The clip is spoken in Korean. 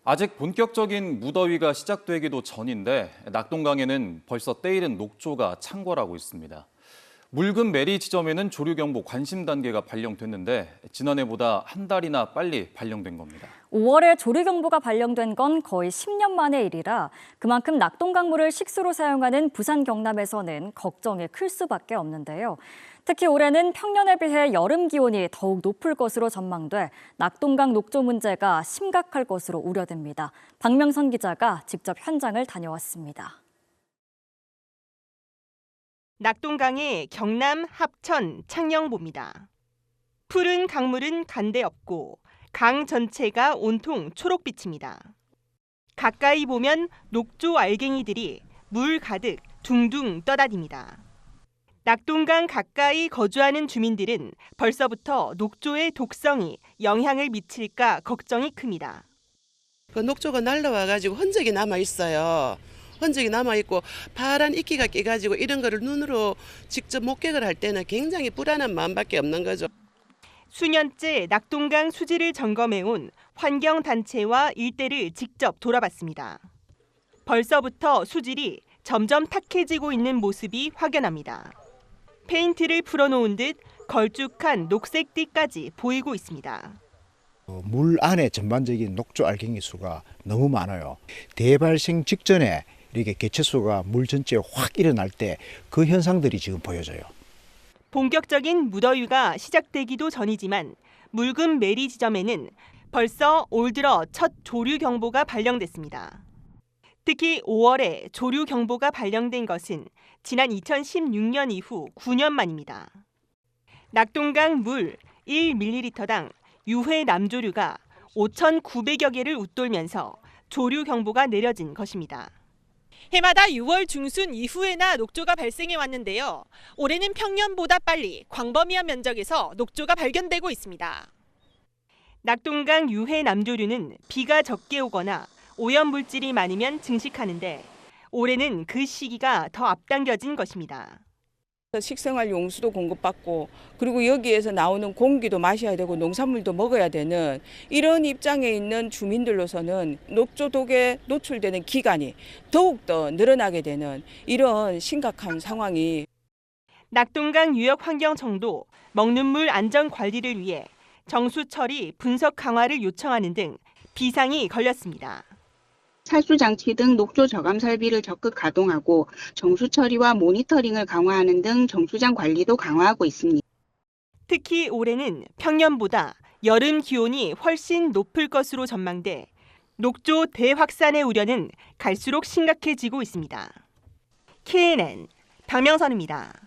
아직 본격적인 무더위가 시작되기도 전인데 낙동강에는 벌써 때이른 녹조가 창궐하고 있습니다. 묽은 메리 지점에는 조류경보 관심 단계가 발령됐는데 지난해보다 한 달이나 빨리 발령된 겁니다. 5월에 조류경보가 발령된 건 거의 10년 만의 일이라 그만큼 낙동강물을 식수로 사용하는 부산 경남에서는 걱정이 클 수밖에 없는데요. 특히 올해는 평년에 비해 여름 기온이 더욱 높을 것으로 전망돼 낙동강 녹조 문제가 심각할 것으로 우려됩니다. 박명선 기자가 직접 현장을 다녀왔습니다. 낙동강의 경남, 합천, 창녕보입니다. 푸른 강물은 간데 없고 강 전체가 온통 초록빛입니다. 가까이 보면 녹조 알갱이들이 물 가득 둥둥 떠다닙니다. 낙동강 가까이 거주하는 주민들은 벌써부터 녹조의 독성이 영향을 미칠까 걱정이 큽니다. 그 녹조가 날라와가지고 흔적이 남아 있어요. 흔적이 남아있고 파란 이끼가 끼가지고 이런 거를 눈으로 직접 목격을 할 때는 굉장히 불안한 마음밖에 없는 거죠. 수년째 낙동강 수질을 점검해온 환경단체와 일대를 직접 돌아봤습니다. 벌써부터 수질이 점점 탁해지고 있는 모습이 확연합니다. 페인트를 풀어놓은 듯 걸쭉한 녹색 띠까지 보이고 있습니다. 물 안에 전반적인 녹조 알갱이 수가 너무 많아요. 대발생 직전에 이렇게 개체수가 물 전체에 확 일어날 때 그 현상들이 지금 보여져요. 본격적인 무더위가 시작되기도 전이지만 묽은 메리 지점에는 벌써 올 들어 첫 조류 경보가 발령됐습니다. 특히 5월에 조류 경보가 발령된 것은 지난 2016년 이후 9년 만입니다. 낙동강 물 1ml당 유해 남조류가 5,900여 개를 웃돌면서 조류 경보가 내려진 것입니다. 해마다 6월 중순 이후에나 녹조가 발생해 왔는데요. 올해는 평년보다 빨리 광범위한 면적에서 녹조가 발견되고 있습니다. 낙동강 유해 남조류는 비가 적게 오거나 오염물질이 많으면 증식하는데 올해는 그 시기가 더 앞당겨진 것입니다. 식생활 용수도 공급받고 그리고 여기에서 나오는 공기도 마셔야 되고 농산물도 먹어야 되는 이런 입장에 있는 주민들로서는 녹조 독에 노출되는 기간이 더욱더 늘어나게 되는 이런 심각한 상황이 낙동강 유역환경청도 먹는 물 안전 관리를 위해 정수 처리 분석 강화를 요청하는 등 비상이 걸렸습니다. 살수 장치 등 녹조 저감 설비를 적극 가동하고 정수 처리와 모니터링을 강화하는 등 정수장 관리도 강화하고 있습니다. 특히 올해는 평년보다 여름 기온이 훨씬 높을 것으로 전망돼 녹조 대확산의 우려는 갈수록 심각해지고 있습니다. KNN 박명선입니다.